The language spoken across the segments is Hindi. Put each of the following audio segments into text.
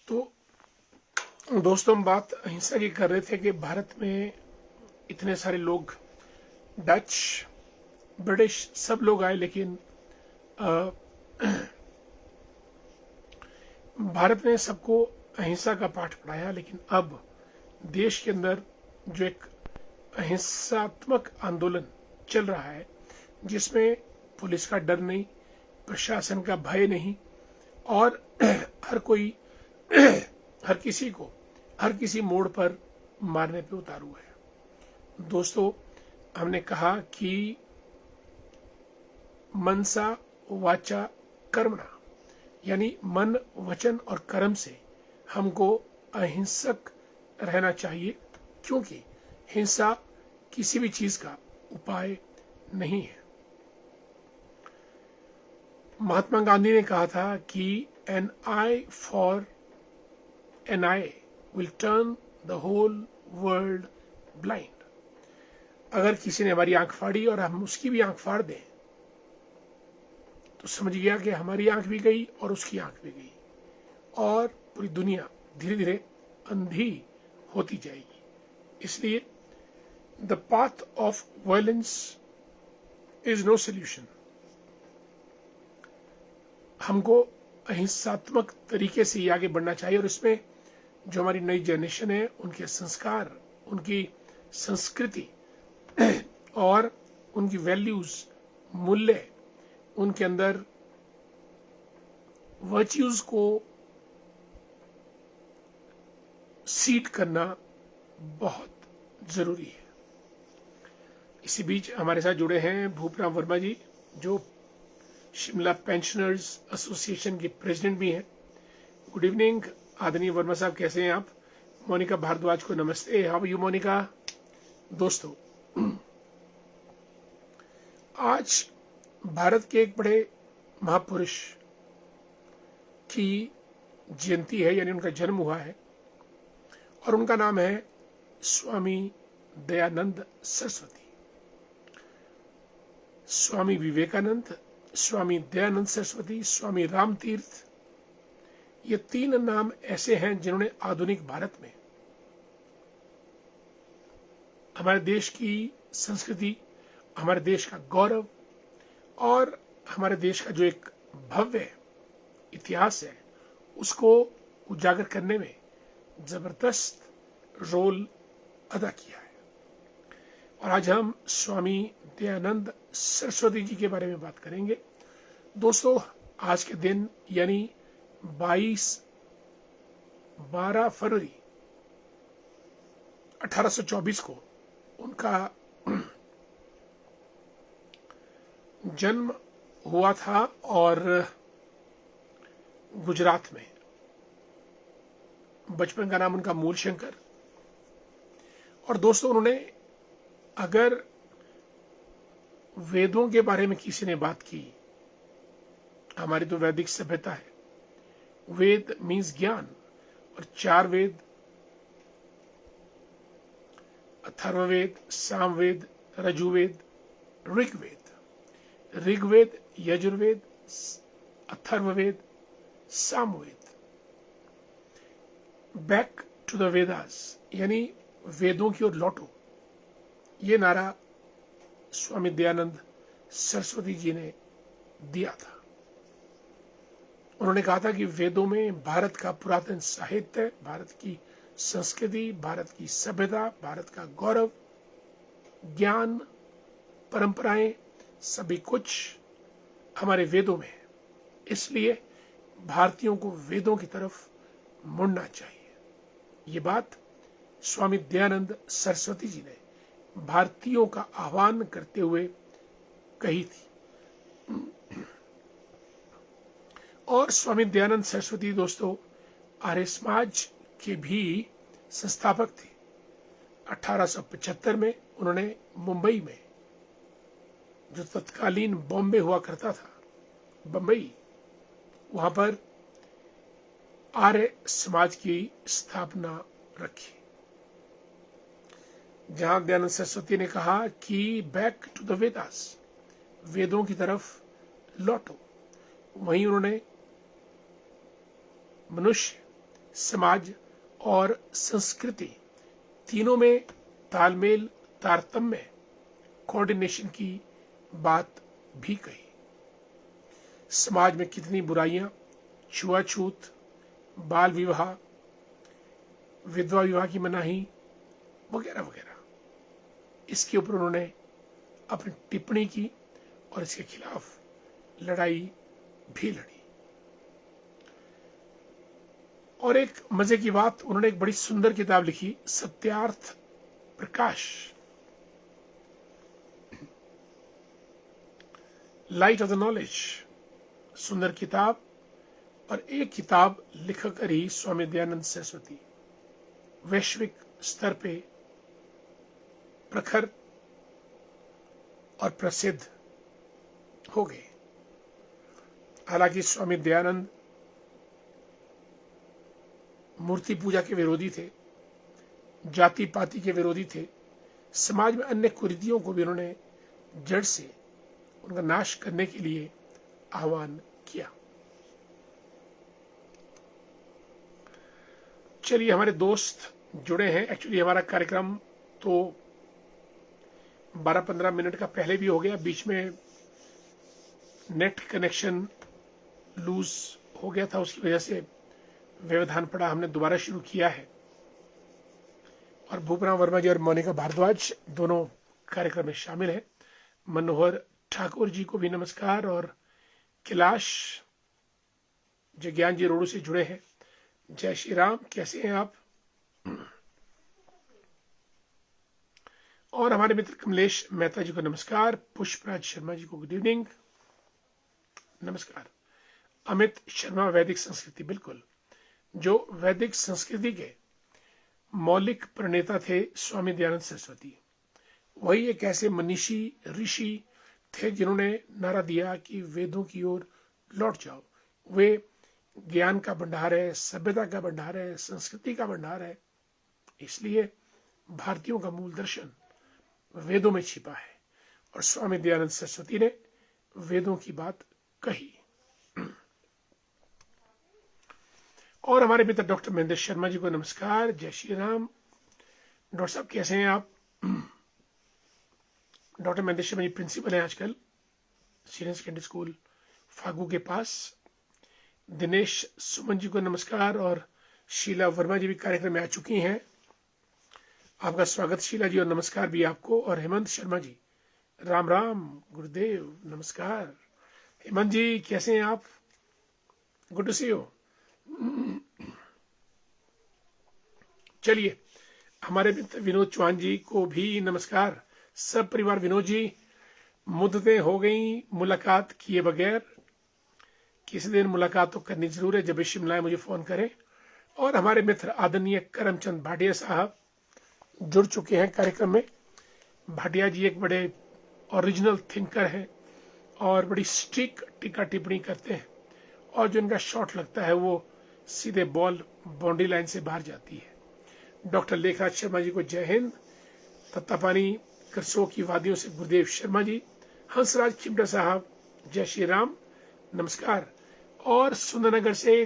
तो दोस्तों, हम बात अहिंसा की कर रहे थे कि भारत में इतने सारे लोग, डच, ब्रिटिश, सब लोग आए, लेकिन अ, भारत ने सबको अहिंसा का पाठ पढ़ाया। लेकिन अब देश के अंदर जो एक अहिंसात्मक आंदोलन चल रहा है, जिसमें पुलिस का डर नहीं, प्रशासन का भय नहीं, और हर कोई हर किसी को हर किसी मोड़ पर मारने पे उतारू है। दोस्तों, हमने कहा कि मनसा वाचा कर्मणा, यानी मन, वचन और कर्म से हमको अहिंसक रहना चाहिए, क्योंकि हिंसा किसी भी चीज का उपाय नहीं है। महात्मा गांधी ने कहा था कि an eye for an eye will turn the whole world blind. अगर किसी ने हमारी आंख फाड़ी और हम उसकी भी आंख फाड़ दें, तो समझ गया कि हमारी आंख भी गई और उसकी आंख भी गई, और पूरी दुनिया धीरे धीरे अंधी होती जाएगी। इसलिए the path of violence is no solution. हमको अहिंसात्मक तरीके से ही आगे बढ़ना चाहिए, और इसमें जो हमारी नई जनरेशन है, उनके संस्कार, उनकी संस्कृति और उनकी वैल्यूज, मूल्य, उनके अंदर वर्च्यूज को सीड करना बहुत जरूरी है। इसी बीच हमारे साथ जुड़े हैं भूपराम वर्मा जी, जो शिमला पेंशनर्स एसोसिएशन के प्रेसिडेंट भी हैं। गुड इवनिंग आदरणीय वर्मा साहब, कैसे हैं आप? मोनिका भारद्वाज को नमस्ते। How are you Monica? दोस्तों, आज भारत के एक बड़े महापुरुष की जयंती है, यानी उनका जन्म हुआ है, और उनका नाम है स्वामी दयानंद सरस्वती। स्वामी विवेकानंद, स्वामी दयानंद सरस्वती, स्वामी रामतीर्थ, ये तीन नाम ऐसे हैं जिन्होंने आधुनिक भारत में हमारे देश की संस्कृति, हमारे देश का गौरव और हमारे देश का जो एक भव्य इतिहास है, उसको उजागर करने में जबरदस्त रोल अदा किया है। और आज हम स्वामी दयानंद सरस्वती जी के बारे में बात करेंगे। दोस्तों, आज के दिन यानी 12 फरवरी 1824 को उनका जन्म हुआ था, और गुजरात में। बचपन का नाम उनका मूलशंकर। और दोस्तों, उन्होंने, अगर वेदों के बारे में किसी ने बात की, हमारी तो वैदिक सभ्यता है, वेद मीन्स ज्ञान, और 4 वेद, अथर्ववेद, सामवेद, रजुवेद, Rigveda, Yajurveda, Atharvaveda, Samaveda. Back to the Vedas, यानी वेदों की ओर लौटो, ये नारा स्वामी दयानंद सरस्वती जी ने दिया था। उन्होंने कहा था कि वेदों में भारत का पुरातन साहित्य, भारत की संस्कृति, भारत की सभ्यता, भारत का गौरव, ज्ञान, परंपराएं, सभी कुछ हमारे वेदों में है। इसलिए भारतीयों को वेदों की तरफ मुड़ना चाहिए। ये बात स्वामी दयानंद सरस्वती जी ने भारतीयों का आह्वान करते हुए कही थी। और स्वामी दयानंद सरस्वती दोस्तों आर्य समाज के भी संस्थापक थे। 1875 में उन्होंने मुंबई में, जो तत्कालीन बॉम्बे हुआ करता था, बंबई, वहां पर आर्य समाज की स्थापना रखी, जहां दयानंद सरस्वती ने कहा कि बैक टू द वेदास, वेदों की तरफ लौटो। वहीं उन्होंने मनुष्य समाज और संस्कृति तीनों में तालमेल, तारतम्य, कोऑर्डिनेशन की बात भी कही। समाज में कितनी बुराइयां, छुआछूत, बाल विवाह, विधवा विवाह की मनाही वगैरह वगैरह, इसके ऊपर उन्होंने अपनी टिप्पणी की और इसके खिलाफ लड़ाई भी लड़ी। और एक मजे की बात, उन्होंने एक बड़ी सुंदर किताब लिखी, Satyarth Prakash, light of the knowledge, सुंदर किताब। और एक किताब लिखकर ही स्वामी दयानंद सरस्वती वैश्विक स्तर पे प्रखर और प्रसिद्ध हो गए। हालांकि स्वामी दयानंद मूर्ति पूजा के विरोधी थे, जाति पाति के विरोधी थे, समाज में अन्य कुरीतियों को भी उन्होंने जड़ से उनका नाश करने के लिए आह्वान किया। चलिए, हमारे दोस्त जुड़े हैं। एक्चुअली हमारा कार्यक्रम तो 12-15 मिनट का पहले भी हो गया, बीच में नेट कनेक्शन लूज हो गया था, उसकी वजह से व्यवधान पड़ा, हमने दोबारा शुरू किया है। और भूपराम वर्मा जी और मोनिका भारद्वाज दोनों कार्यक्रम में शामिल हैं। मनोहर ठाकुर जी को भी नमस्कार, और कैलाश जज्ञान जी रोडू से जुड़े हैं। जय श्री राम, कैसे हैं आप? और हमारे मित्र कमलेश मेहता जी को नमस्कार, पुष्पराज शर्मा जी को गुड इवनिंग, नमस्कार। अमित शर्मा, वैदिक संस्कृति, बिल्कुल, जो वैदिक संस्कृति के मौलिक प्रणेता थे स्वामी दयानंद सरस्वती, वही एक ऐसे मनीषी ऋषि थे जिन्होंने नारा दिया कि वेदों की ओर लौट जाओ। वे ज्ञान का भंडार है, सभ्यता का भंडार है, संस्कृति का भंडार है। इसलिए भारतीयों का मूल दर्शन वेदों में छिपा है, और स्वामी दयानंद सरस्वती ने वेदों की बात कही। और हमारे मित्र डॉक्टर महेंद्र शर्मा जी को नमस्कार, जय श्री राम। डॉक्टर साहब कैसे हैं आप? डॉक्टर महेंद्र शर्मा जी प्रिंसिपल हैं आजकल सीनियर सेकेंडरी स्कूल फागू के पास। दिनेश सुमन जी को नमस्कार, और शीला वर्मा जी भी कार्यक्रम में आ चुकी हैं। आपका स्वागत शीला जी, और नमस्कार भी आपको। और हेमंत शर्मा जी, राम राम गुरुदेव, नमस्कार। हेमंत जी कैसे हैं आप? Good to see you. चलिए, हमारे मित्र विनोद चौहान जी को भी नमस्कार। सब परिवार विनोद जी, मुद्दतें हो गई मुलाकात किए बगैर, किसी दिन मुलाकात तो करनी जरूर है, जब शिमला है मुझे फोन करें। और हमारे मित्र आदरणीय करमचंद भाटिया साहब जुड़ चुके हैं कार्यक्रम में। भाटिया जी एक बड़े ओरिजिनल थिंकर हैं और बड़ी स्ट्रिक टीका टिप्पणी करते हैं, और जो इनका शॉट लगता है वो सीधे बॉल बाउंड्री लाइन से बाहर जाती है। डॉक्टर लेखराज शर्मा जी को जय हिंद। तत्तापानी करसों की वादियों से गुरुदेव शर्मा जी। हंसराज चिमटा साहब, जय श्री राम, नमस्कार। और सुंदरनगर से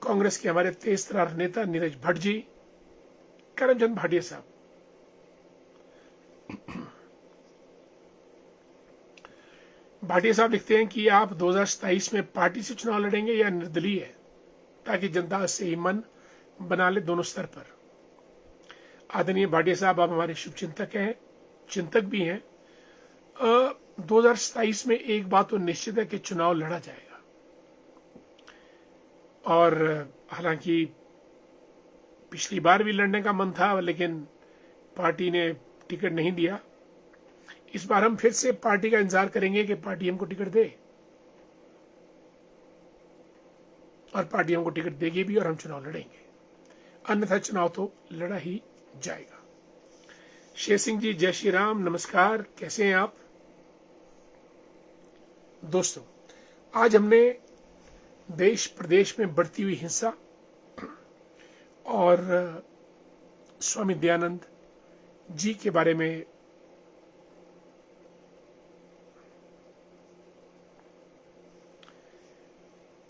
कांग्रेस के हमारे तेज तरार नेता नीरज भट्ट जी, करमचंद भाटिया साहब। भाटिया साहब लिखते हैं कि आप 2027 में पार्टी से चुनाव लड़ेंगे या निर्दलीय, ताकि जनता से ही मन बना ले दोनों स्तर पर। आदरणीय भाटिया साहब, आप हमारे शुभ चिंतक हैं, चिंतक भी हैं। 2027 में एक बात तो निश्चित है कि चुनाव लड़ा जाएगा, और हालांकि पिछली बार भी लड़ने का मन था, लेकिन पार्टी ने टिकट नहीं दिया। इस बार हम फिर से पार्टी का इंतजार करेंगे कि पार्टी हमको टिकट दे, और पार्टी हमको टिकट देगी भी, और हम चुनाव लड़ेंगे, अन्यथा चुनाव तो लड़ा ही जाएगा। शेर सिंह जी, जय श्री राम, नमस्कार, कैसे हैं आप? दोस्तों, आज हमने देश प्रदेश में बढ़ती हुई हिंसा और स्वामी दयानंद जी के बारे में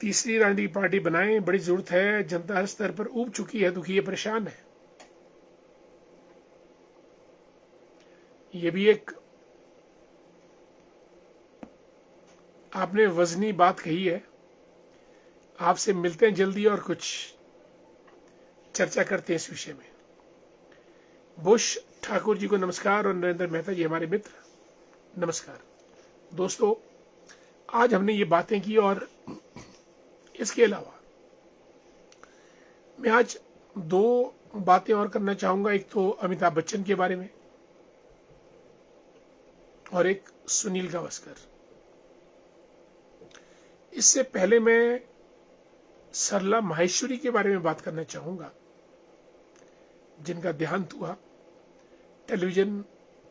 तीसरी राजनीतिक पार्टी बनाएं, बड़ी जरूरत है, जनता हर स्तर पर ऊब चुकी है, दुखी है, परेशान है। ये भी एक आपने वजनी बात कही है। आपसे मिलते हैं जल्दी और कुछ चर्चा करते हैं इस विषय में। बुश ठाकुर जी को नमस्कार और नरेंद्र मेहता जी हमारे मित्र नमस्कार। दोस्तों, आज हमने ये बातें की और इसके अलावा मैं आज दो बातें और करना चाहूंगा। एक तो अमिताभ बच्चन के बारे में और एक सुनील गावस्कर। इससे पहले मैं सरला माहेश्वरी के बारे में बात करना चाहूंगा, जिनका देहांत हुआ। टेलीविजन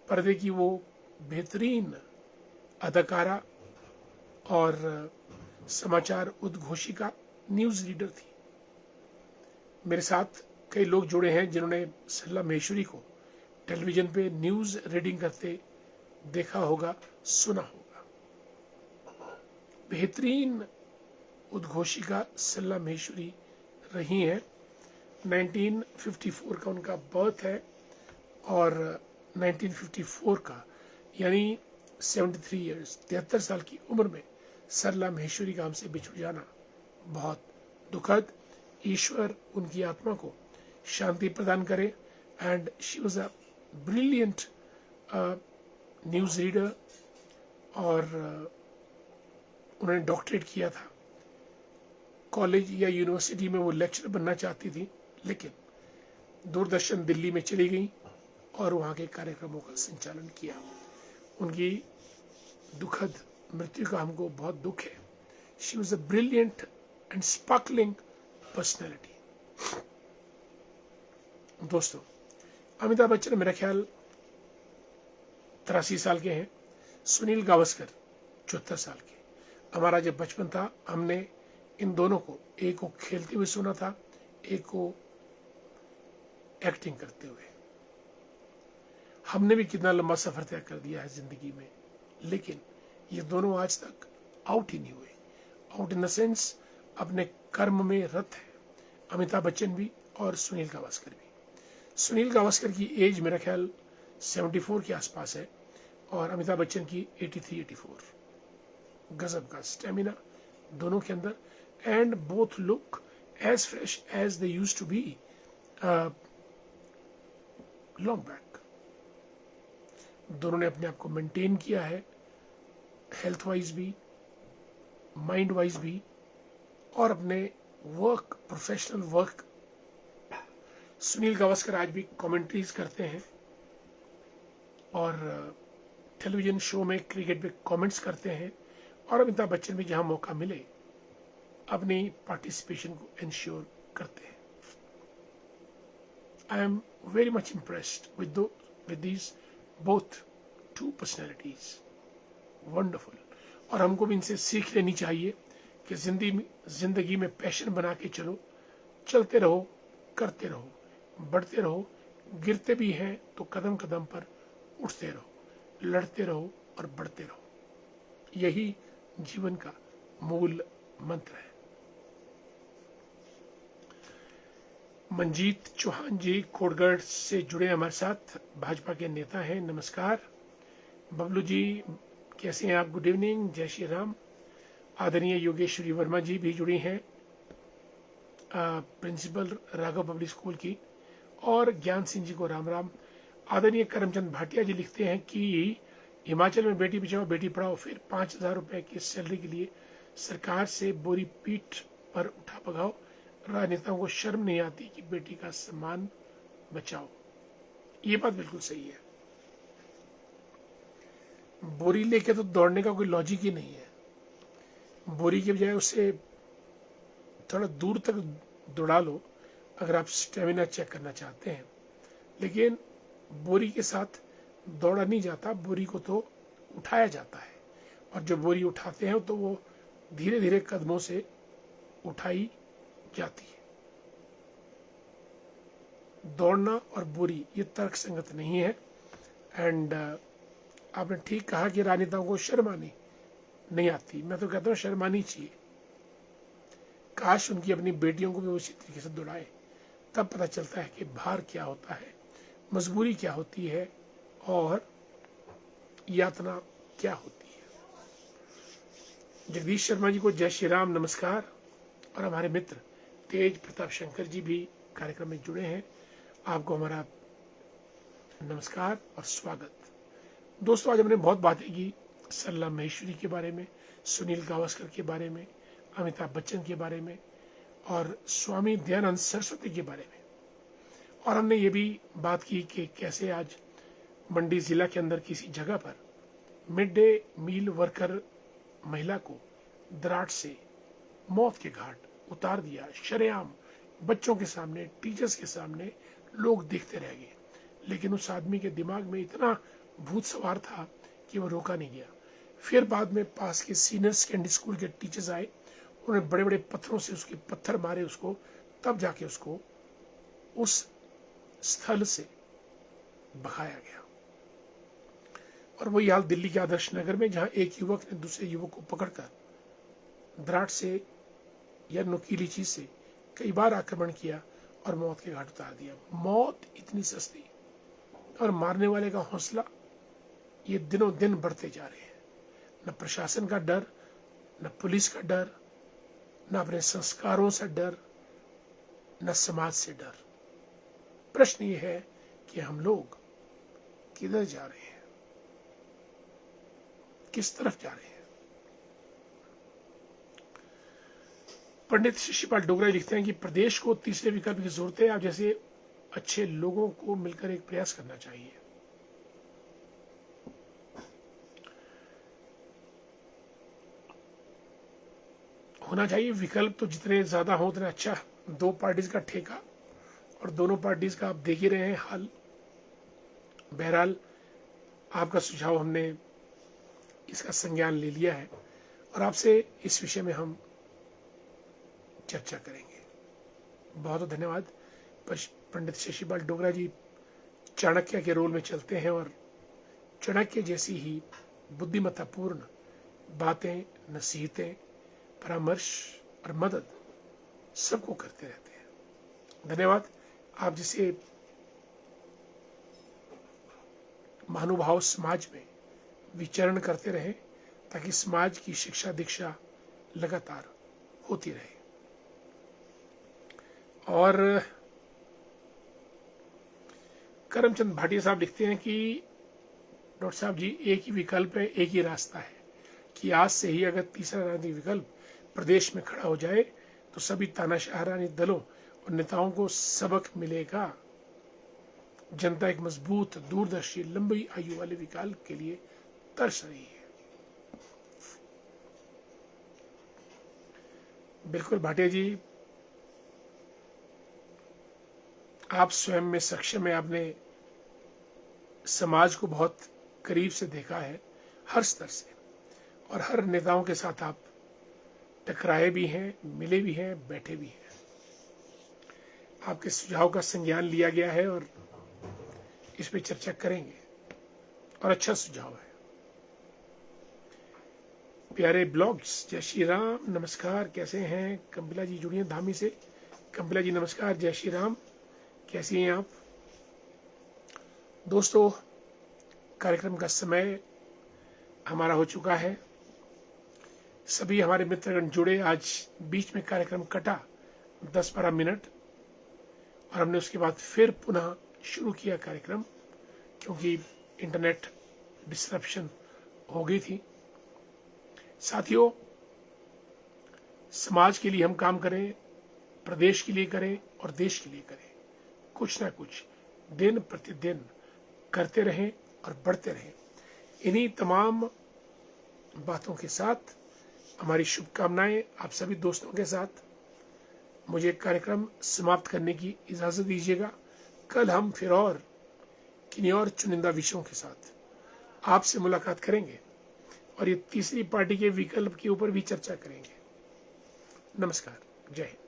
पर्दे की वो बेहतरीन अदाकारा और समाचार उद्घोषिका, न्यूज रीडर थी। मेरे साथ कई लोग जुड़े हैं जिन्होंने सरला माहेश्वरी को टेलीविजन पे न्यूज रीडिंग करते देखा होगा, सुना होगा। बेहतरीन उद्घोषिका सरला माहेश्वरी रही हैं। 1954 का उनका बर्थ है और 1954 का यानी 73 ईयर्स, 73 साल की उम्र में सरला माहेश्वरी का हमसे बिछड़ जाना बहुत दुखद। ईश्वर उनकी आत्मा को शांति प्रदान करे। And she was a brilliant news reader और उन्होंने डॉक्टरेट किया था। कॉलेज या यूनिवर्सिटी में वो लेक्चरर बनना चाहती थी, लेकिन दूरदर्शन दिल्ली में चली गई और वहाँ के कार्यक्रमों का संचालन किया। उनकी दुखद मृत्यु का हमको बहुत दुख है। She was a brilliant and sparkling personality. दोस्तों, अमिताभ बच्चन मेरा ख्याल 83 साल के हैं। सुनील गावस्कर 74 साल के। हमारा जब बचपन था, हमने इन दोनों को, एक को खेलते हुए सुना था, एक को एक्टिंग करते हुए। हमने भी कितना लंबा सफर तय कर दिया है जिंदगी में, लेकिन ये दोनों आज तक आउट ही नहीं हुए। आउट इन द सेंस अपने कर्म में रत है। अमिताभ बच्चन भी और सुनील गावस्कर भी। सुनील गावस्कर की एज मेरा ख्याल 74 के आसपास है और अमिताभ बच्चन की 83-84। गजब का स्टेमिना दोनों के अंदर। And both look as fresh as they used to be long back. दोनों ने अपने आप को मेंटेन किया है, हेल्थ वाइज भी, माइंड वाइज भी, और अपने work, professional work. Sunil Gavaskar आज भी कमेंट्रीज करते हैं और टेलीविजन शो में क्रिकेट पे कमेंट्स करते हैं, और अमिताभ बच्चन भी जहां मौका मिले अपनी पार्टिसिपेशन को इंश्योर करते हैं। I am very much impressed with these both two personalities. Wonderful. और हमको भी इनसे सीख लेनी चाहिए कि जिंदगी में पैशन बना के चलो, चलते रहो, करते रहो, बढ़ते रहो। गिरते भी हैं तो कदम कदम पर उठते रहो, लड़ते रहो और बढ़ते रहो। यही जीवन का मूल मंत्र है। मंजीत चौहान जी कोटगढ़ से जुड़े हमारे साथ, भाजपा के नेता हैं, नमस्कार। बबलू जी कैसे हैं आप? गुड इवनिंग, जय श्री राम। आदरणीय योगेश्वरी वर्मा जी भी जुड़ी हैं, प्रिंसिपल राघव पब्लिक स्कूल की, और ज्ञान सिंह जी को राम राम। आदरणीय करमचंद भाटिया जी लिखते हैं कि हिमाचल में बेटी बचाओ बेटी पढ़ाओ, फिर 5,000 रुपए की सैलरी के लिए सरकार से बोरी पीठ पर उठा पगाओ। राजनेताओं को शर्म नहीं आती कि बेटी का सम्मान बचाओ। ये बात बिल्कुल सही है। बोरी लेके तो दौड़ने का कोई लॉजिक ही नहीं है। बोरी के बजाय उससे थोड़ा दूर तक दौड़ा लो अगर आप स्टेमिना चेक करना चाहते हैं, लेकिन बोरी के साथ दौड़ा नहीं जाता, बोरी को तो उठाया जाता है, और जब बोरी उठाते हैं तो वो धीरे धीरे कदमों से उठाई जाती है। दौड़ना और बोरी ये तर्क संगत नहीं है। एंड आपने ठीक कहा कि राजनेताओं को शर्म आनी नहीं आती। मैं तो कहता हूँ शर्म आनी चाहिए। काश उनकी अपनी बेटियों को भी उसी तरीके से दौड़ाए। तब पता चलता है कि भार क्या होता है, मजबूरी क्या होती है और यातना क्या होती है। जगदीश शर्मा जी को जय श्री राम, नमस्कार। और हमारे मित्र तेज प्रताप शंकर जी भी कार्यक्रम में जुड़े हैं, आपको हमारा नमस्कार और स्वागत। दोस्तों, आज हमने बहुत बातें की सरला महेश्वरी के बारे में, सुनील गावस्कर के बारे में, अमिताभ बच्चन के बारे में और स्वामी दयानंद सरस्वती के बारे में। और हमने ये भी बात की कि कैसे आज मंडी जिला के अंदर किसी जगह पर मिड डे मील वर्कर महिला को दराट से मौत के घाट उतार दिया, शरेआम बच्चों के सामने, टीचर्स के सामने। लोग देखते रह गए, लेकिन उस आदमी के दिमाग में इतना भूत सवार था कि वो रोका नहीं गया। फिर बाद में पास के सीनियर सेकेंडरी स्कूल के टीचर्स आए, उन्होंने बड़े बड़े पत्थरों से उसके पत्थर मारे उसको, तब जाके उसको उस स्थल से भगाया गया। और वही हाल दिल्ली के आदर्श नगर में, जहां एक युवक ने दूसरे युवक को पकड़कर दराट से या नुकीली चीज से कई बार आक्रमण किया और मौत के घाट उतार दिया। मौत इतनी सस्ती और मारने वाले का हौसला ये दिनों दिन बढ़ते जा रहे हैं। न प्रशासन का डर, न पुलिस का डर, न अपने संस्कारों से डर, न समाज से डर। प्रश्न ये है कि हम लोग किधर जा रहे हैं, किस तरफ जा रहे हैं। पंडित शशिपाल डोगरा लिखते हैं कि प्रदेश को तीसरे विकल्प की जरूरत है। आप जैसे अच्छे लोगों को मिलकर एक प्रयास करना चाहिए। होना चाहिए विकल्प तो जितने ज्यादा हो उतना अच्छा। दो पार्टीज का ठेका और दोनों पार्टीज का आप देख ही रहे हैं हाल। बहरहाल आपका सुझाव हमने इसका संज्ञान ले लिया है और आपसे इस विषय में हम चर्चा करेंगे। बहुत बहुत धन्यवाद। पंडित शशिपाल डोगरा जी चाणक्य के रोल में चलते हैं और चाणक्य जैसी ही बुद्धिमत्तापूर्ण बातें, नसीहतें, परामर्श और मदद सबको करते रहते हैं। धन्यवाद। आप जैसे महानुभाव समाज में विचरण करते रहे ताकि समाज की शिक्षा दीक्षा लगातार होती रहे। और करमचंद भाटिया साहब लिखते हैं कि डॉक्टर साहब जी, एक ही विकल्प है, एक ही रास्ता है कि आज से ही अगर तीसरा राजनीतिक विकल्प प्रदेश में खड़ा हो जाए तो सभी तानाशाह राजनीतिक दलों और नेताओं को सबक मिलेगा। जनता एक मजबूत, दूरदर्शी, लंबी आयु वाले विकल्प के लिए तरस रही है। बिल्कुल भाटिया जी, आप स्वयं में सक्षम है। आपने समाज को बहुत करीब से देखा है, हर स्तर से, और हर नेताओं के साथ आप टकराए भी हैं, मिले भी हैं, बैठे भी हैं। आपके सुझाव का संज्ञान लिया गया है और इस पे चर्चा करेंगे और अच्छा सुझाव है। प्यारे ब्लॉग्स, जय श्री राम, नमस्कार, कैसे हैं? कंपिला जी जुड़ी हैं धामी से। कंपिला जी नमस्कार, जय श्री राम, कैसी हैं आप? दोस्तों, कार्यक्रम का समय हमारा हो चुका है। सभी हमारे मित्रगण जुड़े। आज बीच में कार्यक्रम कटा 10-12 मिनट और हमने उसके बाद फिर पुनः शुरू किया कार्यक्रम, क्योंकि इंटरनेट डिस्ट्रप्शन हो गई थी। साथियों, समाज के लिए हम काम करें, प्रदेश के लिए करें और देश के लिए करें। कुछ ना कुछ दिन प्रतिदिन करते रहें और बढ़ते रहें। इन्हीं तमाम बातों के साथ हमारी शुभकामनाएं आप सभी दोस्तों के साथ। मुझे कार्यक्रम समाप्त करने की इजाजत दीजिएगा। कल हम फिर और किन्हीं और चुनिंदा विषयों के साथ आपसे मुलाकात करेंगे और ये तीसरी पार्टी के विकल्प के ऊपर भी चर्चा करेंगे। नमस्कार, जय हिंद।